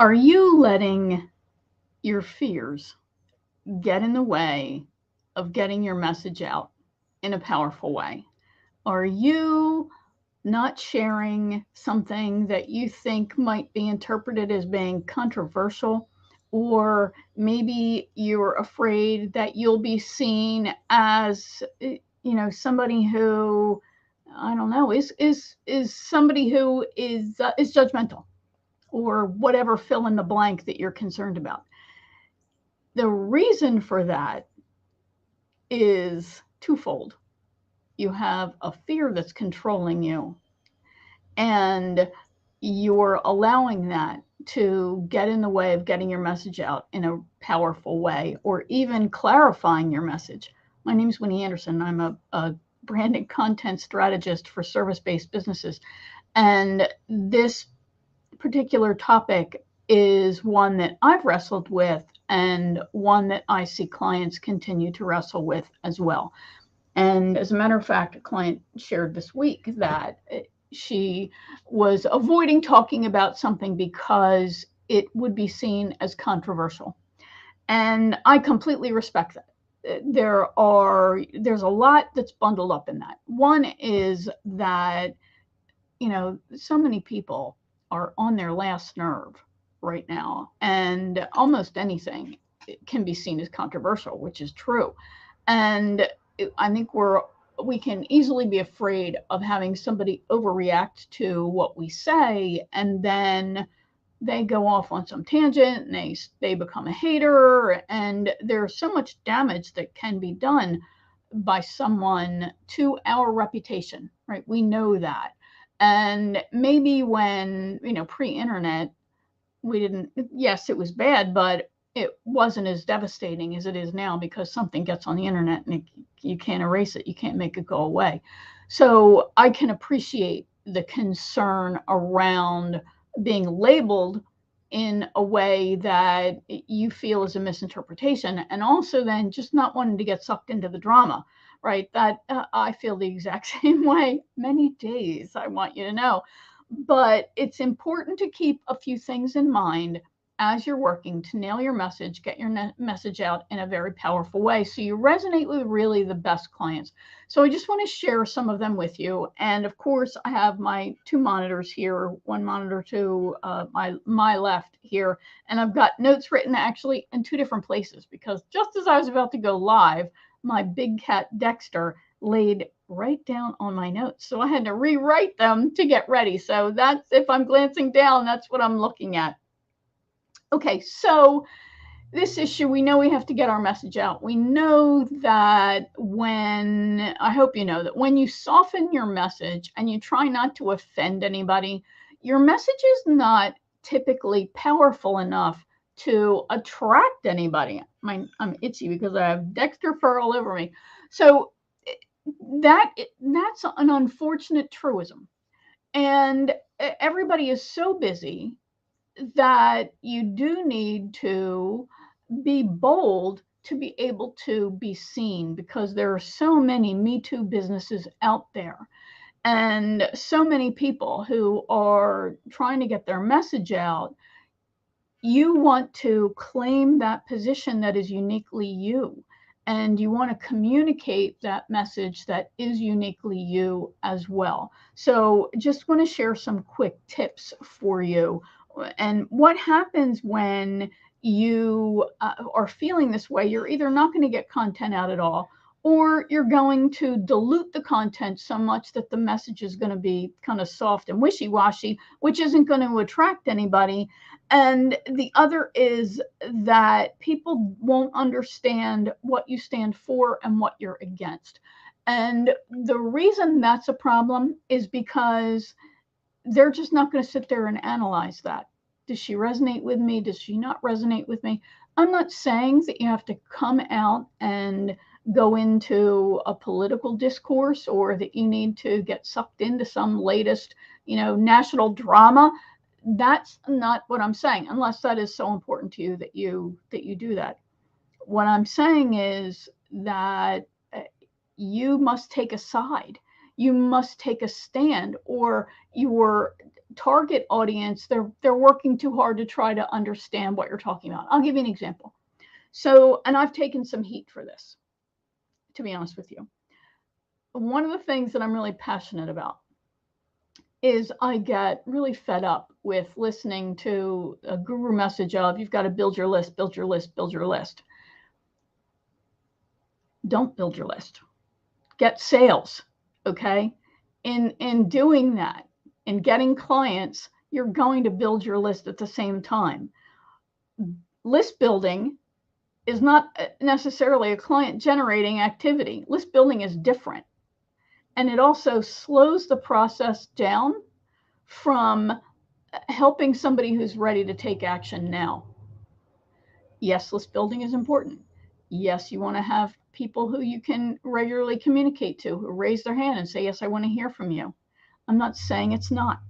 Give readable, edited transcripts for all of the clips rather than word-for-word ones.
Are you letting your fears get in the way of getting your message out in a powerful way? Are you not sharing something that you think might be interpreted as being controversial? Or maybe you're afraid that you'll be seen as, somebody who, I don't know, is somebody who is judgmental, or whatever, fill in the blank that you're concerned about. The reason for that is twofold. You have a fear that's controlling you, and you're allowing that to get in the way of getting your message out in a powerful way, or even clarifying your message. My name is Winnie Anderson. I'm a branding content strategist for service-based businesses. And this particular topic is one that I've wrestled with, and one that I see clients continue to wrestle with as well. And as a matter of fact, a client shared this week that she was avoiding talking about something because it would be seen as controversial. And I completely respect that. There's a lot that's bundled up in that. One is that, so many people are on their last nerve right now, and almost anything can be seen as controversial, which is true. And I think we can easily be afraid of having somebody overreact to what we say, and then they go off on some tangent, and they become a hater, and there's so much damage that can be done by someone to our reputation, right? We know that. And maybe when, pre-internet, we didn't, yes, it was bad, but it wasn't as devastating as it is now, because something gets on the internet and you can't erase it. You can't make it go away. So I can appreciate the concern around being labeled in a way that you feel is a misinterpretation, and also then just not wanting to get sucked into the drama, right? That I feel the exact same way many days, I want you to know. But it's important to keep a few things in mind as you're working to nail your message, get your message out in a very powerful way, so you resonate with really the best clients. So I just want to share some of them with you. And of course, I have my two monitors here, one monitor to my left here, and I've got notes written actually in two different places, because just as I was about to go live, my big cat Dexter laid right down on my notes. So I had to rewrite them to get ready. So that's, if I'm glancing down, that's what I'm looking at. Okay, so this issue, we know we have to get our message out. We know that I hope you know that when you soften your message and you try not to offend anybody, your message is not typically powerful enough to attract anybody. I'm itchy because I have Dexter fur all over me. So that's an unfortunate truism. And everybody is so busy that you do need to be bold to be able to be seen, because there are so many Me Too businesses out there, and so many people who are trying to get their message out. You want to claim that position that is uniquely you, and you want to communicate that message that is uniquely you as well. So just want to share some quick tips for you. And what happens when you are feeling this way? You're either not going to get content out at all, or you're going to dilute the content so much that the message is going to be kind of soft and wishy-washy, which isn't going to attract anybody. And the other is that people won't understand what you stand for and what you're against. And the reason that's a problem is because they're just not going to sit there and analyze that. Does she resonate with me? Does she not resonate with me? I'm not saying that you have to come out and go into a political discourse, or that you need to get sucked into some latest, national drama. That's not what I'm saying, unless that is so important to you that you do that. What I'm saying is that you must take a side. You must take a stand, or you're target audience, they're working too hard to try to understand what you're talking about. I'll give you an example. So, and I've taken some heat for this, to be honest with you. One of the things that I'm really passionate about is I get really fed up with listening to a guru message of, you've got to build your list, build your list, build your list. Don't build your list. Get sales, okay? In doing that, in getting clients, you're going to build your list at the same time. List building is not necessarily a client generating activity. List building is different. And it also slows the process down from helping somebody who's ready to take action now. Yes, list building is important. Yes, you want to have people who you can regularly communicate to, who raise their hand and say, yes, I want to hear from you. I'm not saying it's not.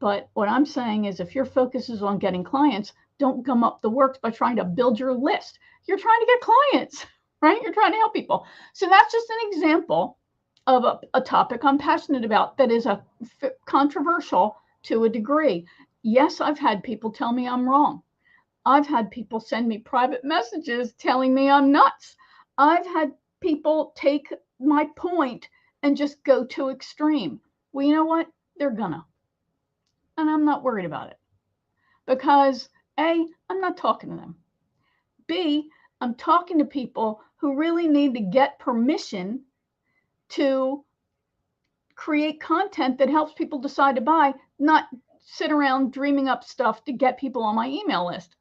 But what I'm saying is, if your focus is on getting clients, don't gum up the works by trying to build your list. You're trying to get clients, right? You're trying to help people. So that's just an example of a topic I'm passionate about that is controversial to a degree. Yes, I've had people tell me I'm wrong. I've had people send me private messages telling me I'm nuts. I've had people take my point and just go to extreme. Well, you know what? They're gonna. And I'm not worried about it. Because A, I'm not talking to them. B, I'm talking to people who really need to get permission to create content that helps people decide to buy, not sit around dreaming up stuff to get people on my email list.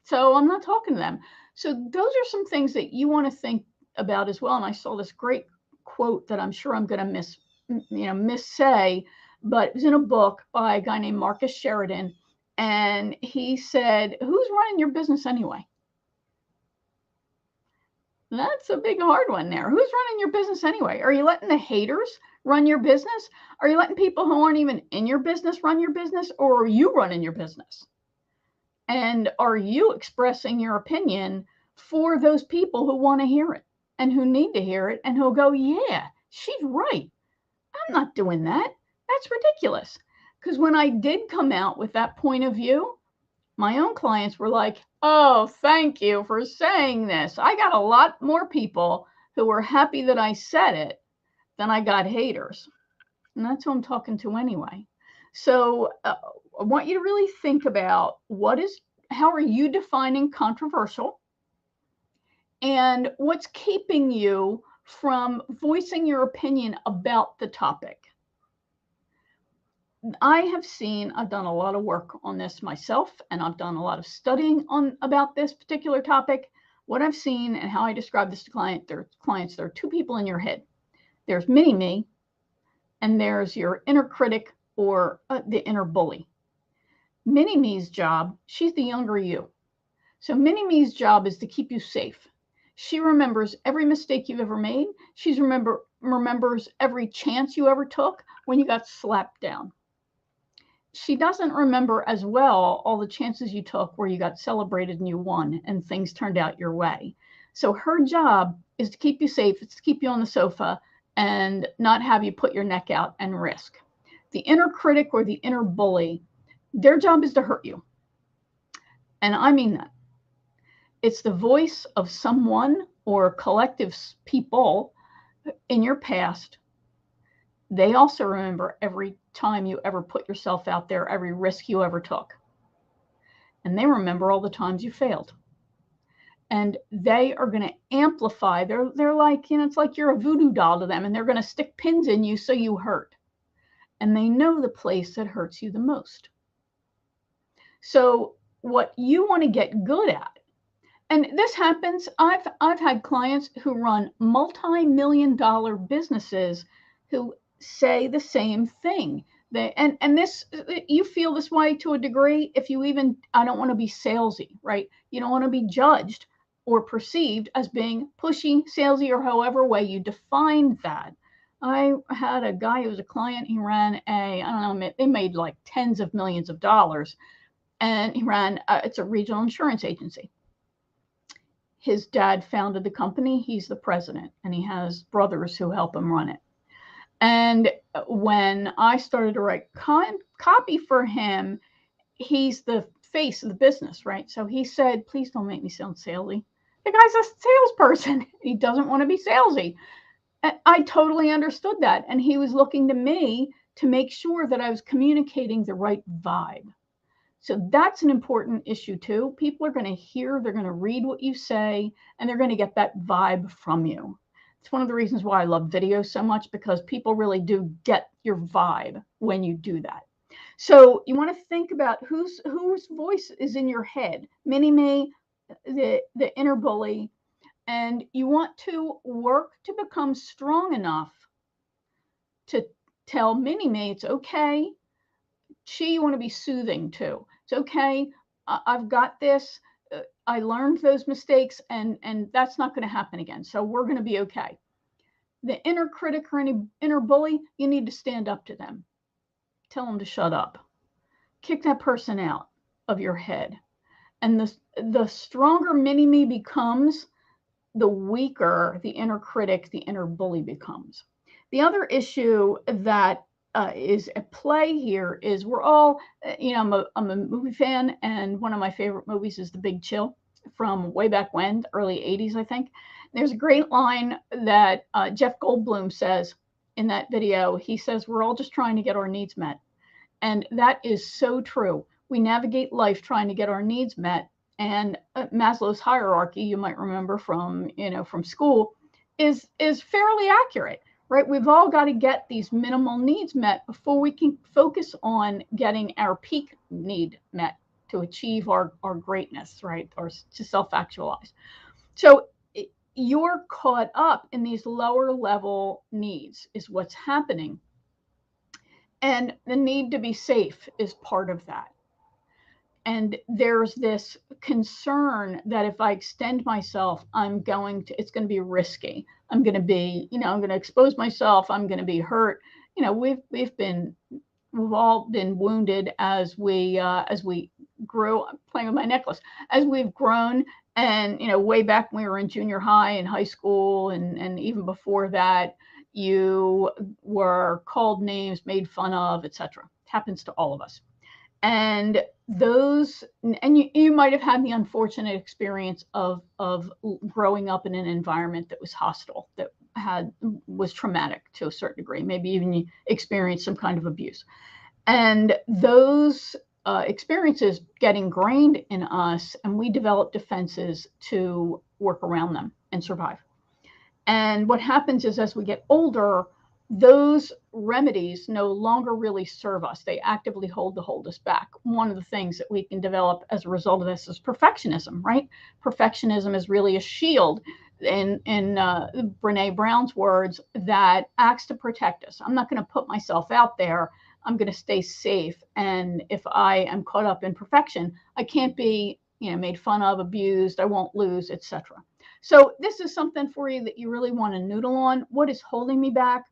So I'm not talking to them. So those are some things that you want to think about as well. And I saw this great quote that I'm sure I'm going to missay, but it was in a book by a guy named Marcus Sheridan. And he said, who's running your business anyway? That's a big hard one there. Who's running your business anyway? Are you letting the haters run your business? Are you letting people who aren't even in your business run your business? Or are you running your business? And are you expressing your opinion for those people who want to hear it and who need to hear it and who'll go, yeah, she's right. I'm not doing that. That's ridiculous. Because when I did come out with that point of view, my own clients were like, oh, thank you for saying this. I got a lot more people who were happy that I said it than I got haters. And that's who I'm talking to anyway. So I want you to really think about how are you defining controversial, and what's keeping you from voicing your opinion about the topic. I've done a lot of work on this myself, and I've done a lot of studying about this particular topic. What I've seen and how I describe this to there are two people in your head. There's mini-me, and there's your inner critic or the inner bully. Mini-me's job, she's the younger you. So mini-me's job is to keep you safe. She remembers every mistake you've ever made. She remembers every chance you ever took when you got slapped down. She doesn't remember as well all the chances you took where you got celebrated and you won and things turned out your way. So her job is to keep you safe. It's to keep you on the sofa and not have you put your neck out and risk. The inner critic or the inner bully, their job is to hurt you. And I mean that. It's the voice of someone or collective people in your past. They also remember every time you ever put yourself out there, every risk you ever took. And they remember all the times you failed. And they are going to amplify. They're like, it's like you're a voodoo doll to them, and they're going to stick pins in you so you hurt. And they know the place that hurts you the most. So what you want to get good at, and this happens, I've had clients who run multi-million-dollar businesses who say the same thing. This, you feel this way to a degree if you I don't want to be salesy, right? You don't want to be judged or perceived as being pushy, salesy, or however way you define that. I had a guy who was a client. He ran they made like tens of millions of dollars, and he ran, it's a regional insurance agency. His dad founded the company. He's the president, and he has brothers who help him run it. And when I started to write copy for him, he's the face of the business, right? So he said, please don't make me sound salesy. The guy's a salesperson. He doesn't want to be salesy. And I totally understood that. And he was looking to me to make sure that I was communicating the right vibe. So that's an important issue too. People are going to hear, they're going to read what you say, and they're going to get that vibe from you. It's one of the reasons why I love video so much, because people really do get your vibe when you do that. So you want to think about whose voice is in your head. Mini-me, the inner bully, and you want to work to become strong enough to tell Mini-me it's okay. You want to be soothing too. It's okay. I've got this. I learned those mistakes, and that's not going to happen again. So we're going to be okay. The inner critic or any inner bully, you need to stand up to them. Tell them to shut up. Kick that person out of your head. And the stronger Mini-me becomes, the weaker the inner critic, the inner bully becomes. The other issue that is at play here is we're all, I'm a movie fan, and one of my favorite movies is The Big Chill from way back when, early 80s, I think. There's a great line that Jeff Goldblum says in that video. He says, we're all just trying to get our needs met. And that is so true. We navigate life trying to get our needs met. And Maslow's hierarchy, you might remember from school, is fairly accurate, right? We've all got to get these minimal needs met before we can focus on getting our peak need met to achieve our greatness, right? Or to self-actualize. So you're caught up in these lower level needs is what's happening. And the need to be safe is part of that. And there's this concern that if I extend myself, it's going to be risky. I'm going to expose myself. I'm going to be hurt. We've all been wounded as we grew. I'm playing with my necklace. As we've grown, and way back when we were in junior high and high school, and even before that, you were called names, made fun of, etc. It happens to all of us. And you might have had the unfortunate experience of growing up in an environment that was hostile, that was traumatic to a certain degree. Maybe even you experienced some kind of abuse. And those experiences get ingrained in us, and we develop defenses to work around them and survive. And what happens is, as we get older, those remedies no longer really serve us. They actively hold us back. One of the things that we can develop as a result of this is perfectionism, right? Perfectionism is really a shield, in Brene Brown's words, that acts to protect us. I'm not going to put myself out there. I'm going to stay safe. And if I am caught up in perfection, I can't be made fun of, abused, I won't lose, etc. So this is something for you that you really want to noodle on. What is holding me back?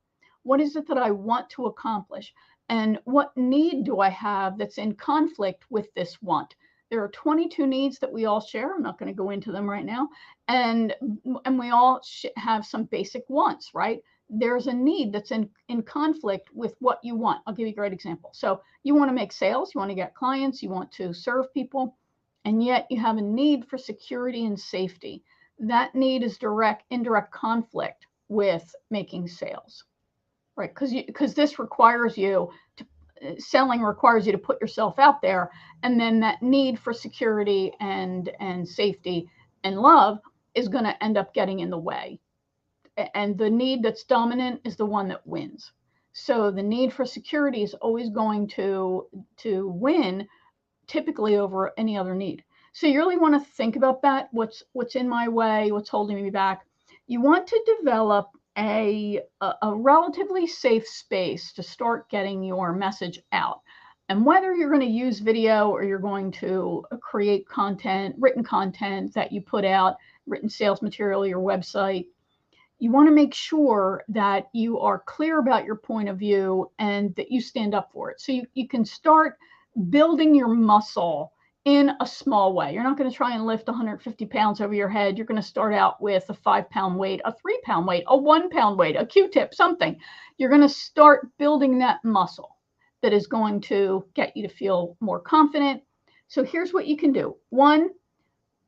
What is it that I want to accomplish? And what need do I have that's in conflict with this want? There are 22 needs that we all share. I'm not going to go into them right now. And we all have some basic wants, right? There's a need that's in conflict with what you want. I'll give you a great example. So you want to make sales, you want to get clients, you want to serve people, and yet you have a need for security and safety. That need is indirect conflict with making sales, right? Because this requires you to, selling requires you to put yourself out there, and then that need for security and safety and love is going to end up getting in the way. And the need that's dominant is the one that wins. So the need for security is always going to win, typically over any other need. So you really want to think about that. What's in my way? What's holding me back? You want to develop a relatively safe space to start getting your message out. And whether you're going to use video or you're going to create content, written content that you put out, written sales material, your website, you want to make sure that you are clear about your point of view and that you stand up for it. So you can start building your muscle in a small way. You're not going to try and lift 150 pounds over your head. You're going to start out with a 5-pound weight, a 3-pound weight, a 1-pound weight, a Q-tip, something. You're going to start building that muscle that is going to get you to feel more confident. So here's what you can do. 1,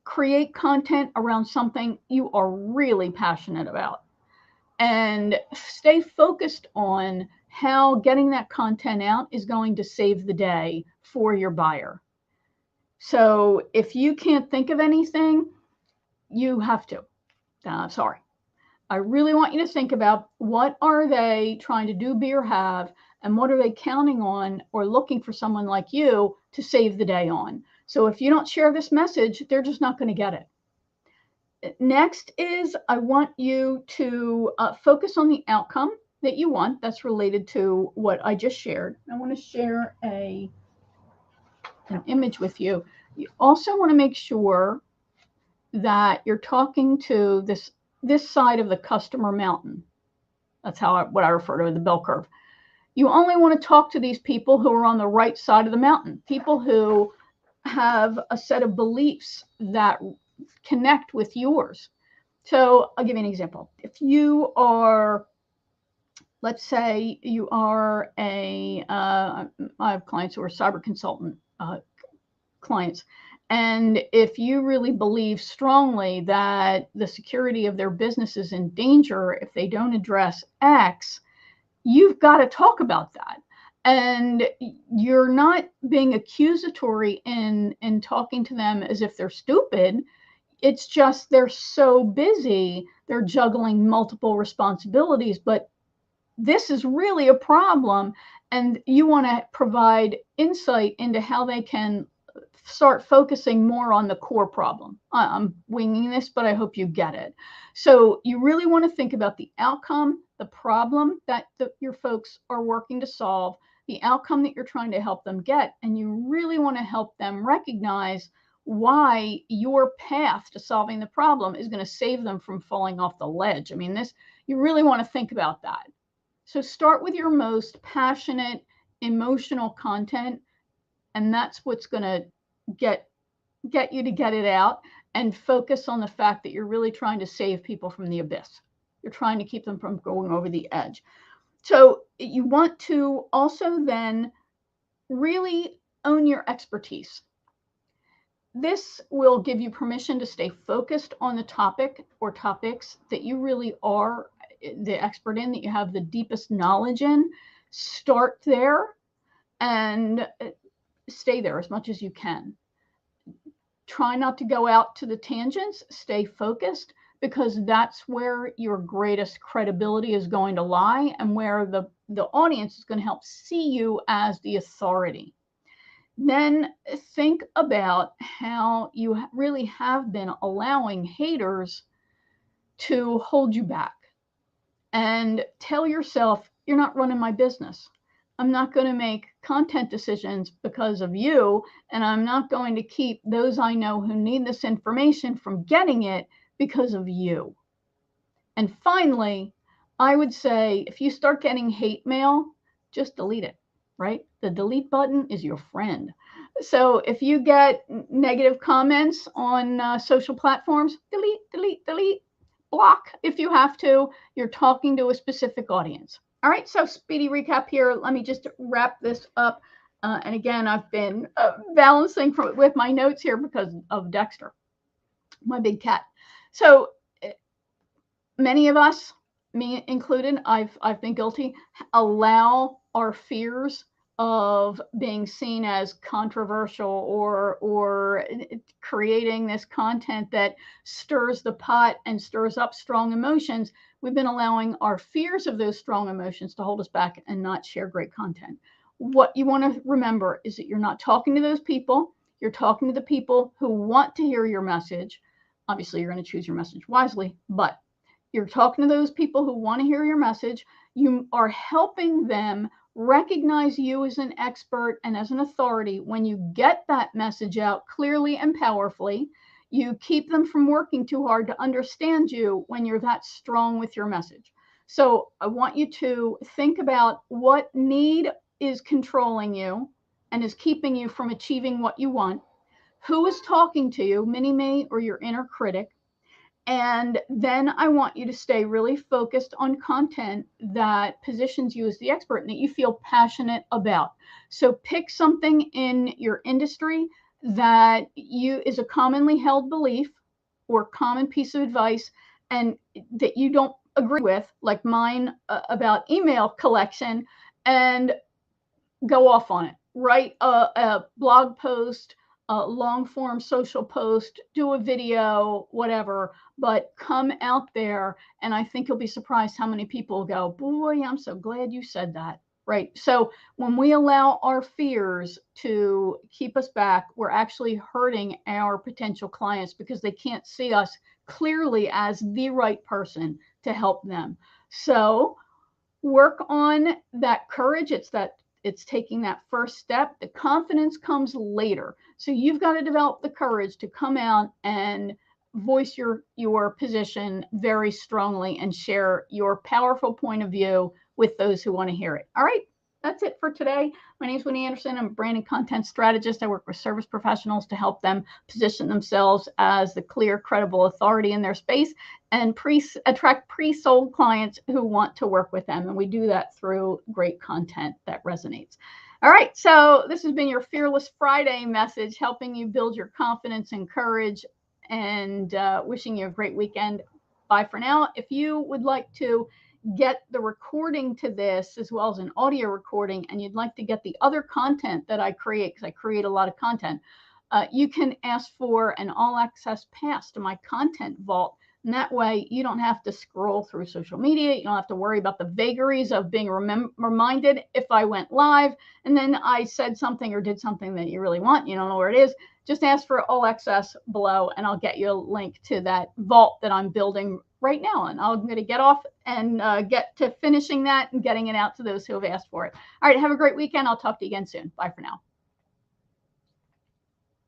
create content around something you are really passionate about, and stay focused on how getting that content out is going to save the day for your buyer. So if you can't think of anything, you have to. Sorry. I really want you to think about what are they trying to do, be, or have, and what are they counting on or looking for someone like you to save the day on. So if you don't share this message, they're just not going to get it. Next is I want you to focus on the outcome that you want that's related to what I just shared. I want to share an image with you. You also want to make sure that you're talking to this side of the customer mountain. That's what I refer to as the bell curve. You only want to talk to these people who are on the right side of the mountain, people who have a set of beliefs that connect with yours. So I'll give you an example. If you are, let's say you are I have clients who are cyber consultant clients. And if you really believe strongly that the security of their business is in danger if they don't address X, you've got to talk about that. And you're not being accusatory in talking to them as if they're stupid. It's just they're so busy, they're juggling multiple responsibilities, but this is really a problem. And you want to provide insight into how they can start focusing more on the core problem. I'm winging this, but I hope you get it. So you really want to think about the outcome, the problem that your folks are working to solve, the outcome that you're trying to help them get, and you really want to help them recognize why your path to solving the problem is going to save them from falling off the ledge. I mean, you really want to think about that. So start with your most passionate, emotional content, and that's what's going to get you to get it out, and focus on the fact that you're really trying to save people from the abyss. You're trying to keep them from going over the edge. So you want to also then really own your expertise. This will give you permission to stay focused on the topic or topics that you really are the expert in, that you have the deepest knowledge in. Start there and stay there as much as you can. Try not to go out to the tangents. Stay focused, because that's where your greatest credibility is going to lie, and where the audience is going to help see you as the authority. Then think about how you really have been allowing haters to hold you back, and tell yourself, you're not running my business. I'm not going to make content decisions because of you, and I'm not going to keep those I know who need this information from getting it because of you. And finally, I would say if you start getting hate mail, just delete it, right? The delete button is your friend. So if you get negative comments on social platforms, delete, delete, delete, block if you have to. You're talking to a specific audience. All right, so speedy recap here. Let me just wrap this up. And again, I've been balancing with my notes here because of Dexter, my big cat. So many of us, me included, I've been guilty, allow our fears of being seen as controversial or creating this content that stirs the pot and stirs up strong emotions. We've been allowing our fears of those strong emotions to hold us back and not share great content. What you want to remember is that you're not talking to those people. You're talking to the people who want to hear your message. Obviously, you're going to choose your message wisely, but you're talking to those people who want to hear your message. You are helping them recognize you as an expert and as an authority. When you get that message out clearly and powerfully, you keep them from working too hard to understand you when you're that strong with your message. So I want you to think about what need is controlling you and is keeping you from achieving what you want. who is talking to you, mini-me or your inner critic. And then I want you to stay really focused on content that positions you as the expert and that you feel passionate about. So pick something in your industry that is a commonly held belief or common piece of advice and that you don't agree with, like mine about email collection, and go off on it. Write a blog post, a long form social post, do a video, whatever, but come out there. And I think you'll be surprised how many people go, boy, I'm so glad you said that. Right. So when we allow our fears to keep us back, we're actually hurting our potential clients because they can't see us clearly as the right person to help them. So work on that courage. It's taking that first step. The confidence comes later. So you've got to develop the courage to come out and voice your position very strongly and share your powerful point of view with those who want to hear it. All right. That's it for today. My name is Winnie Anderson. I'm a brand and content strategist. I work with service professionals to help them position themselves as the clear, credible authority in their space and attract pre-sold clients who want to work with them. And we do that through great content that resonates. All right, so this has been your Fearless Friday message, helping you build your confidence and courage, and wishing you a great weekend. Bye for now. If you would like to get the recording to this as well as an audio recording, and you'd like to get the other content that I create, because I create a lot of content, you can ask for an all access pass to my content vault. And that way you don't have to scroll through social media. You don't have to worry about the vagaries of being reminded if I went live and then I said something or did something that you really want. You don't know where it is. Just ask for all access below and I'll get you a link to that vault that I'm building right now. And I'm going to get off and get to finishing that and getting it out to those who have asked for it. All right. Have a great weekend. I'll talk to you again soon. Bye for now.